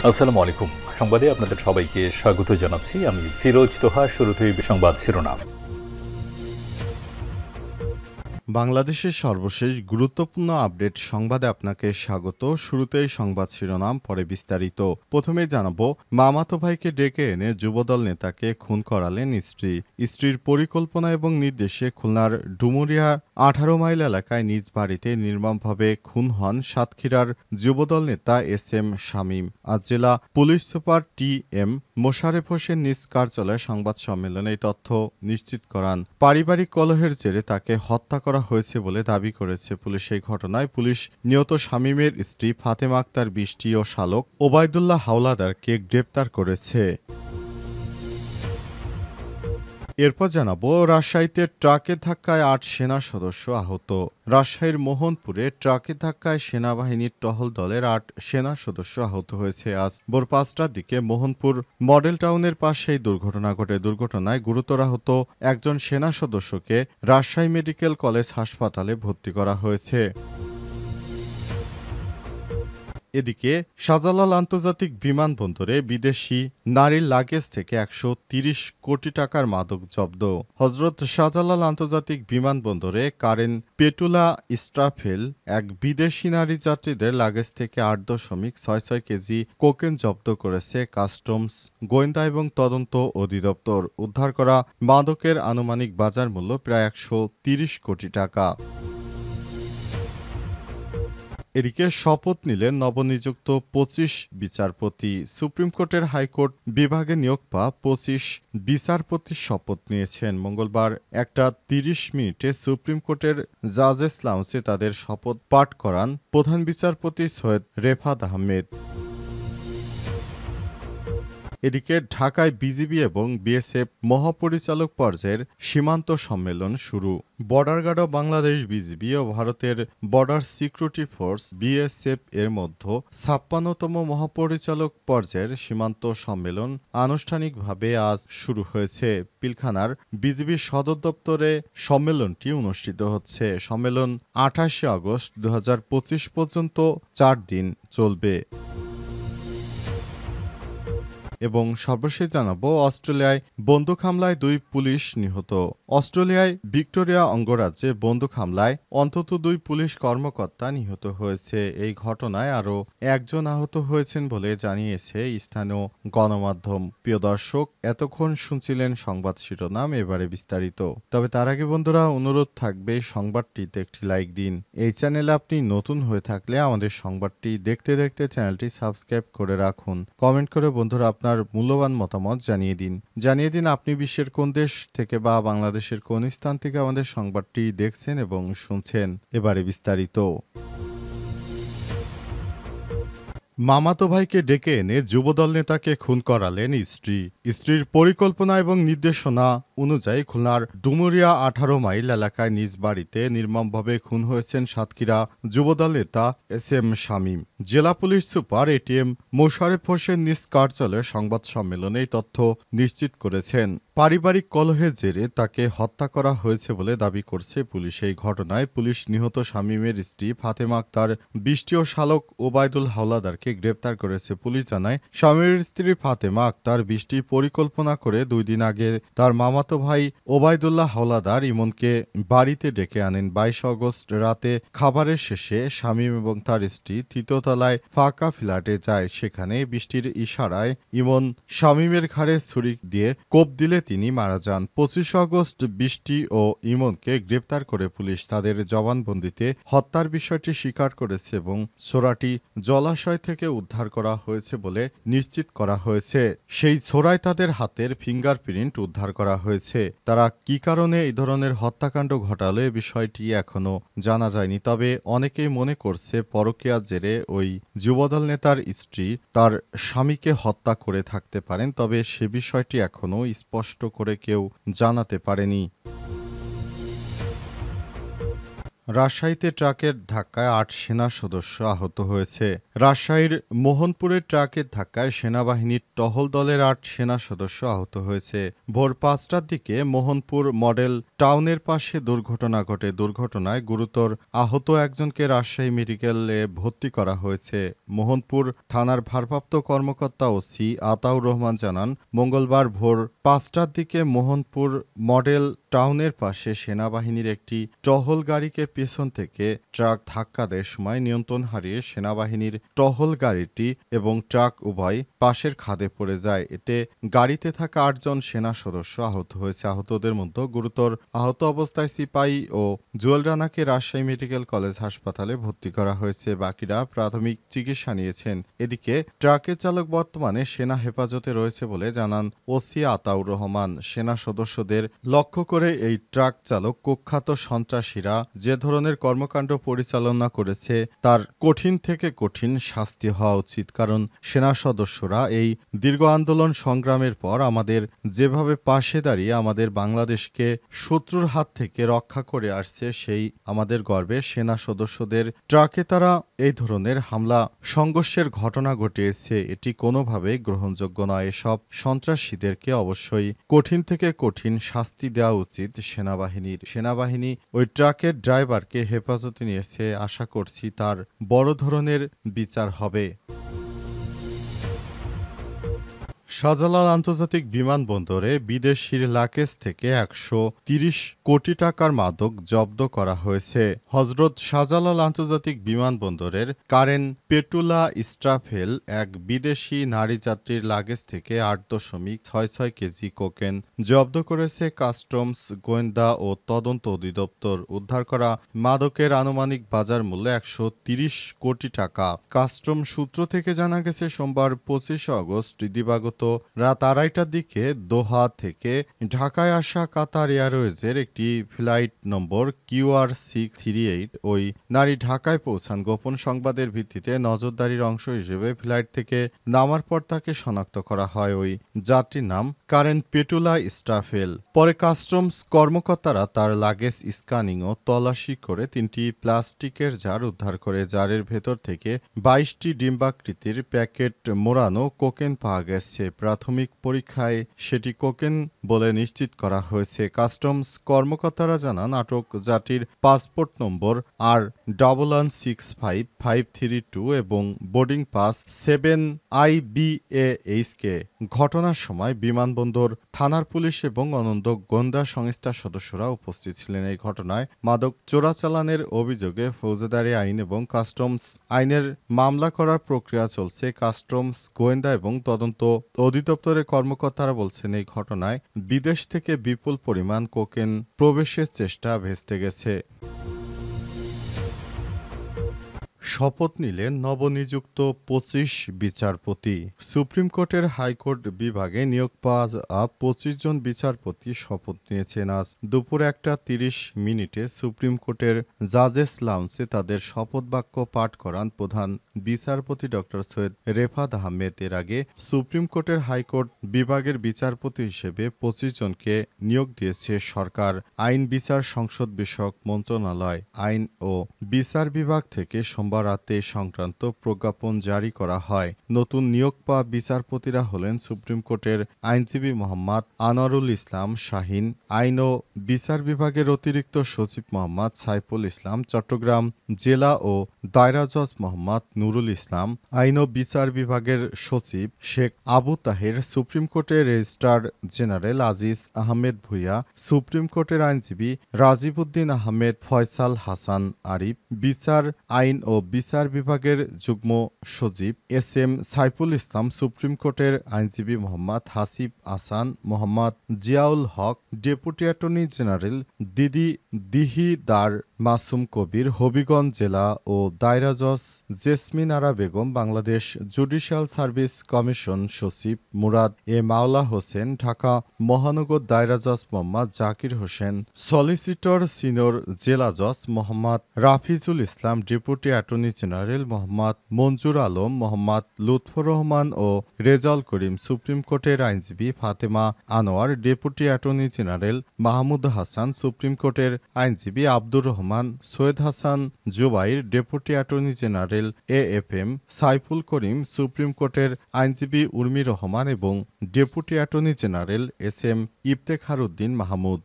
আসসালামু আলাইকুম। সংবাদে আপনাদের সবাইকে স্বাগত জানাচ্ছি। আমি ফিরোজ তোহা। শুরুতেই সংবাদ শিরোনাম। বাংলাদেশের সর্বশেষ গুরুত্বপূর্ণ আপডেট সংবাদে আপনাকে স্বাগত। শুরুতেই সংবাদ শিরোনাম, পরে বিস্তারিত। প্রথমেই জানাবো, মামাতো ভাইকে ডেকে এনে যুবদল নেতাকে খুন করালেন স্ত্রী। স্ত্রীর পরিকল্পনা এবং নির্দেশে খুলনার ডুমুরিয়া 18 মাইল এলাকায় নিজ বাড়িতে নির্মমভাবে খুন হন সাতক্ষীরার যুবদল নেতা SM শামীম। আজ জেলা police super TM Mosharraf Hossain নিজ কার্যালয়ে সংবাদ সম্মেলনে এই তথ্য নিশ্চিত করান। পারিবারিক কলহের জেরে তাকে হত্যা করা হয়েছে বলে দাবি করেছে পুলিশ। এই ঘটনায় পুলিশ নিহত শামীমের স্ত্রী ফাতেমা আক্তার বৃষ্টি ও শালক ওবায়দুল্লাহ হাওলাদারকে গ্রেপ্তার করেছে। এরপর জানাবো, রাজশাহীতে ট্রাকের ধাক্কায় 8 সেনা সদস্য আহত। রাজশাহীর মোহনপুরে ট্রাকের ধাক্কায় সেনাবাহিনীর টহল দলের 8 সেনা সদস্য আহত হয়েছে। আজ ভোর 5টার দিকে মোহনপুর মডেল টাউনের পাশে এই দুর্ঘটনা ঘটে। দুর্ঘটনায় গুরুতর আহত একজন সেনা সদস্যকে রাজশাহী মেডিকেল কলেজ হাসপাতালে ভর্তি করা হয়েছে। এদিকে শাহজালাল আন্তর্জাতিক বিমানবন্দরে বিদেশি নারীর লাগেজ থেকে 130 কোটি টাকার মাদক জব্দ। হজরত শাহজালাল আন্তর্জাতিক বিমানবন্দরে কারেন পেটুলা ইস্ট্রাফেল এক বিদেশি নারী যাত্রীদের লাগেজ থেকে 8.66 কেজি কোকেন জব্দ করেছে কাস্টমস, গোয়েন্দা এবং তদন্ত অধিদপ্তর। উদ্ধার করা মাদকের আনুমানিক বাজার মূল্য প্রায় 130 কোটি টাকা। এদিকে শপথ নিলেন নবনিযুক্ত 25 বিচারপতি। সুপ্রিম কোর্টের হাইকোর্ট বিভাগে নিয়োগ পাওয়া 25 বিচারপতির শপথ নিয়েছেন। মঙ্গলবার 1:30 মিনিটে সুপ্রিম কোর্টের জাজেস লাউঞ্জে তাদের শপথ পাঠ করান প্রধান বিচারপতি সৈয়দ রেফাত আহমেদ। এদিকে ঢাকায় বিজিবি এবং বিএসএফ মহাপরিচালক পর্যায়ের সীমান্ত সম্মেলন শুরু। Border guard of Bangladesh BGB ও ভারতের বর্ডার সিকিউরিটি ফোর্স বিএসএফ এর মধ্যে 56তম মহাপরিচালক পর্যায়ের সীমান্ত সম্মেলন আনুষ্ঠানিকভাবে আজ শুরু হয়েছে। পিলখানার বিজিবি সদর দপ্তরে সম্মেলনটি অনুষ্ঠিত হচ্ছে। সম্মেলন 28 আগস্ট 2025 পর্যন্ত 4 দিন চলবে। এবং সর্বশেষ জানাবো, অস্ট্রেলিয়ায় বন্দুক হামলায় 2 পুলিশ নিহত। অস্ট্রেলিয়ায় ভিক্টোরিয়া অঙ্গরাজ্যে বন্দুক হামলায় অন্তত 2 পুলিশ কর্মকর্তা নিহত হয়েছে। এই ঘটনায় আরও একজন আহত হয়েছেন বলে জানিয়েছে স্থানীয় গণমাধ্যম। প্রিয় দর্শক, এতক্ষণ শুনছিলেন সংবাদ শিরোনাম, এবারে বিস্তারিত। তবে তার আগে বন্ধুরা, অনুরোধ থাকবে সংবাদটিতে একটি লাইক দিন। এই চ্যানেলে আপনি নতুন হয়ে থাকলে আমাদের সংবাদটি দেখতে দেখতে চ্যানেলটি সাবস্ক্রাইব করে রাখুন। কমেন্ট করে বন্ধুরা আপনার মূল্যবান মতামত জানিয়ে দিন আপনি বিশ্বের কোন দেশ থেকে বা বাংলাদেশের কোন স্থান থেকে আমাদের সংবাদটি দেখছেন এবং শুনছেন। এবারে বিস্তারিত। মামাতো ভাইকে ডেকে এনে যুবদল নেতাকে খুন করালেন স্ত্রী। স্ত্রীর পরিকল্পনা এবং নির্দেশনা অনুযায়ী খুলনার ডুমুরিয়া 18 মাইল এলাকায় নিজ বাড়িতে নির্মমভাবে খুন হয়েছেন সাতক্ষীরা যুবদল নেতা SM শামীম। জেলা police super ATM Mosharraf Hossain নিজ কার্যালয়ে সংবাদ সম্মেলনে এই তথ্য নিশ্চিত করেছেন। পারিবারিক কলহের জেরে তাকে হত্যা করা হয়েছে বলে দাবি করছে পুলিশ। এই ঘটনায় পুলিশ নিহত শামীমের স্ত্রী ফাতেমা আক্তার বৃষ্টি ও শালক ওবায়দুল হাওলাদারকে গ্রেপ্তার করেছে। পুলিশ জানায়, শামীমের স্ত্রী ফাতেমা আক্তার বৃষ্টি পরিকল্পনা করে 2 দিন আগে তার মামাতো ভাই ওবায়দুল্লাহ হাওলাদার ইমনকে বাড়িতে ডেকে আনেন। 22 আগস্ট রাতে খাবারের শেষে শামীম এবং তার স্ত্রী 3য় তলায় ফাঁকা ফ্ল্যাটে যায়। সেখানে বৃষ্টির ইশারায় ইমন শামীমের ঘাড়ে ছুরি দিয়ে কোপ দিলে তিনি মারা যান। 25 আগস্ট বৃষ্টি ও ইমনকে গ্রেপ্তার করে পুলিশ তাদের জবানবন্দিতে হত্যার বিষয়টি স্বীকার করেছে এবং ছোরাটি জলাশয় থেকে উদ্ধার করা হয়েছে বলে নিশ্চিত করা হয়েছে। সেই ছোরায় তাদের হাতের ফিঙ্গারপ্রিন্ট উদ্ধার করা হয়েছে। তারা কি কারণে এই ধরনের হত্যাকাণ্ড ঘটালো এ বিষয়টি এখনো জানা যায়নি। তবে অনেকেই মনে করছে পরকীয়ার জেরে ওই যুবদল নেতার স্ত্রী তার স্বামীকে হত্যা করে থাকতে পারেন। তবে সে বিষয়টি এখনো স্পষ্ট করে কেউ জানাতে পারেনি। রাজশাহীতে ট্রাকের ধাক্কায় ৮ সেনা সদস্য আহত হয়েছে। রাজশাহীর মোহনপুরে ট্রাকের ধাক্কায় সেনাবাহিনীর টহল দলের ৮ সেনা সদস্য আহত হয়েছে। ভোর ৫টার দিকে মোহনপুর মডেল টাউনের পাশে দুর্ঘটনা ঘটে। দুর্ঘটনায় গুরুতর আহত একজনকে রাজশাহী মেডিকেলে ভর্তি করা হয়েছে। মোহনপুর থানার ভারপ্রাপ্ত কর্মকর্তা ওসি আতাউর রহমান জানান, মঙ্গলবার ভোর ৫টার দিকে মোহনপুর মডেল টাউনের পাশে সেনাবাহিনীর একটি টহল গাড়িকে পেছন থেকে ট্রাক ধাক্কা দেওয়ার সময় নিয়ন্ত্রণ হারিয়ে সেনাবাহিনীর টহল গাড়িটি এবং ট্রাক উভয় পাশের খাদে পড়ে যায়। এতে গাড়িতে থাকা ৮ জন সেনা সদস্য আহত হয়েছে। আহতদের মধ্যে গুরুতর আহত অবস্থায় সিপাহী ও জুয়েল রানাকে রাজশাহী মেডিকেল কলেজ হাসপাতালে ভর্তি করা হয়েছে। বাকিরা প্রাথমিক চিকিৎসা নিয়েছেন। এদিকে ট্রাকের চালক বর্তমানে সেনা হেফাজতে রয়েছে বলে জানান ওসি আতাউর রহমান। সেনা সদস্যদের লক্ষ্য করে এই ট্রাক চালক কুখ্যাত সন্ত্রাসীরা যে ধরনের কর্মকাণ্ড পরিচালনা করেছে তার কঠিন থেকে কঠিন শাস্তি হওয়া উচিত। কারণ সেনা সদস্যরা এই দীর্ঘ আন্দোলন সংগ্রামের পর আমাদের যেভাবে পাশে দাঁড়িয়ে আমাদের বাংলাদেশকে শত্রুর হাত থেকে রক্ষা করে আসছে, সেই আমাদের গর্বের সেনা সদস্যদের ট্রাকে তারা এই ধরনের হামলা সংঘর্ষের ঘটনা ঘটিয়েছে। এটি কোনোভাবেই গ্রহণযোগ্য নয়। এসব সন্ত্রাসীদেরকে অবশ্যই কঠিন থেকে কঠিন শাস্তি দেওয়া উচিত সেনাবাহিনীর। সেনাবাহিনী ওই ট্রাকের ড্রাইভারকে হেফাজতে নিয়েছে। আশা করছি তার বড় ধরনের বিচার হবে। শাহজালাল আন্তর্জাতিক বিমানবন্দরে বিদেশির লাকেজ থেকে ১৩০ কোটি টাকার মাদক জব্দ করা হয়েছে। হজরত শাহজালাল আন্তর্জাতিক বিমানবন্দরের কারেন পেটুলা স্ট্রাফেল এক বিদেশি নারী যাত্রীর লাগেজ থেকে ৮.৬৬ কেজি কোকেন জব্দ করেছে কাস্টমস, গোয়েন্দা ও তদন্ত অধিদপ্তর। উদ্ধার করা মাদকের আনুমানিক বাজার মূল্য ১৩০ কোটি টাকা। কাস্টম সূত্র থেকে জানা গেছে, সোমবার ২৫ আগস্ট দিবাগত রাত ২:৩০টার দিকে দোহা থেকে ঢাকায় আসা কাতার এয়ারওয়েজের একটি ফ্লাইট নম্বর QR638 ওই নারী ঢাকায় পৌঁছান। গোপন সংবাদের ভিত্তিতে নজরদারির অংশ হিসেবে ফ্লাইট থেকে নামার পর তাকে শনাক্ত করা হয়। ওই যাত্রীর নাম কারেন পেটুলা স্ট্রাফেল। পরে কাস্টমস কর্মকর্তারা তার লাগেজ স্ক্যানিং ও তল্লাশি করে ৩টি প্লাস্টিকের জার উদ্ধার করে। জারের ভেতর থেকে ২২টি ডিম্বাকৃতির প্যাকেট মোড়ানো কোকেন পাওয়া গেছে। প্রাথমিক পরীক্ষায় সেটি কোকেন বলে নিশ্চিত করা হয়েছে। কাস্টমস কর্মকর্তারা জানান, আটক যাত্রীর পাসপোর্ট নম্বর R1165532 এবং বোর্ডিং পাস 7IBAHK। ঘটনার সময় বিমানবন্দর থানার পুলিশ এবং অনন্ত গোয়েন্দা সংস্থার সদস্যরা উপস্থিত ছিলেন। এই ঘটনায় মাদক চোরাচালানের অভিযোগে ফৌজদারি আইন এবং কাস্টমস আইনের মামলা করার প্রক্রিয়া চলছে। কাস্টমস, গোয়েন্দা এবং তদন্ত অধিদপ্তরের কর্মকর্তারা বলছেন, এই ঘটনায় বিদেশ থেকে বিপুল পরিমাণ কোকেন প্রবেশের চেষ্টা ভেস্তে গেছে। শপথ নিলেন নবনিযুক্ত ২৫ বিচারপতি। সুপ্রিম কোর্টের হাইকোর্ট বিভাগে নিয়োগ পাওয়া ২৫ জন বিচারপতি শপথ নিয়েছেন। আজ দুপুর ১:৩০ সুপ্রিম কোর্টের জাজেস লাউঞ্জে তাদের শপথ বাক্য পাঠ করান প্রধান বিচারপতি ড. সৈয়দ রেফাত আহমেদ। এর আগে সুপ্রিম কোর্টের হাইকোর্ট বিভাগের বিচারপতি হিসেবে ২৫ জনকে নিয়োগ দিয়েছে সরকার। আইন বিচার সংসদ বিষয়ক মন্ত্রণালয় আইন ও বিচার বিভাগ থেকে সোমবার রাতে সংক্রান্ত প্রজ্ঞাপন জারি করা হয়। নতুন নিয়োগ পাওয়া বিচারপতিরা হলেন সুপ্রিম কোর্টের আইনজীবী মোহাম্মদ আনোয়ারুল ইসলাম শাহীন, আইন ও বিচার বিভাগের অতিরিক্ত সচিব মোহাম্মদ সাইফুল ইসলাম, চট্টগ্রাম জেলা ও দায়রা জজ মোহাম্মদ নুরুল ইসলাম, আইন ও বিচার বিভাগের সচিব শেখ আবু তাহের, সুপ্রিম কোর্টের registrar general Aziz Ahmed Bhuiyan, supreme কোর্টের আইনজীবী রাজীব উদ্দিন আহমেদ, ফয়সাল হাসান আরিফ, বিচার আইন ও বিচার বিভাগের যুগ্ম সচিব SM সাইফুল ইসলাম, সুপ্রিম কোর্টের আইনজীবী Mohammad Hasib Ahsan, Mohammad Ziaul Haq, deputy attorney general Dihidar Masum Kabir, Habiganj জেলা ও দায়রা জজ Jesmin Ara Begum, Bangladesh judicial service commission সচিব মুরাদ মাওলা হোসেন, ঢাকা মহানগর দায়রা জজ মোহাম্মদ জাকির হোসেন, সলিসিটর সিনিয়র জেলা জজ Mohammad Rafizul Islam, deputy attorney attorney general Mohammad Manjur Alam, Mohammad Lutfor Rahman ও রেজাউল করিম, সুপ্রিম কোর্টের আইনজীবী Fatema Anwar, deputy attorney general Mahmud Hasan, supreme কোর্টের আইনজীবী Abdur Rahman, Syed Hasan Zubair, deputy attorney general AFM Saiful Karim, supreme কোর্টের আইনজীবী উর্মি রহমান এবং deputy attorney general SM Iftekhar Uddin Mahmud.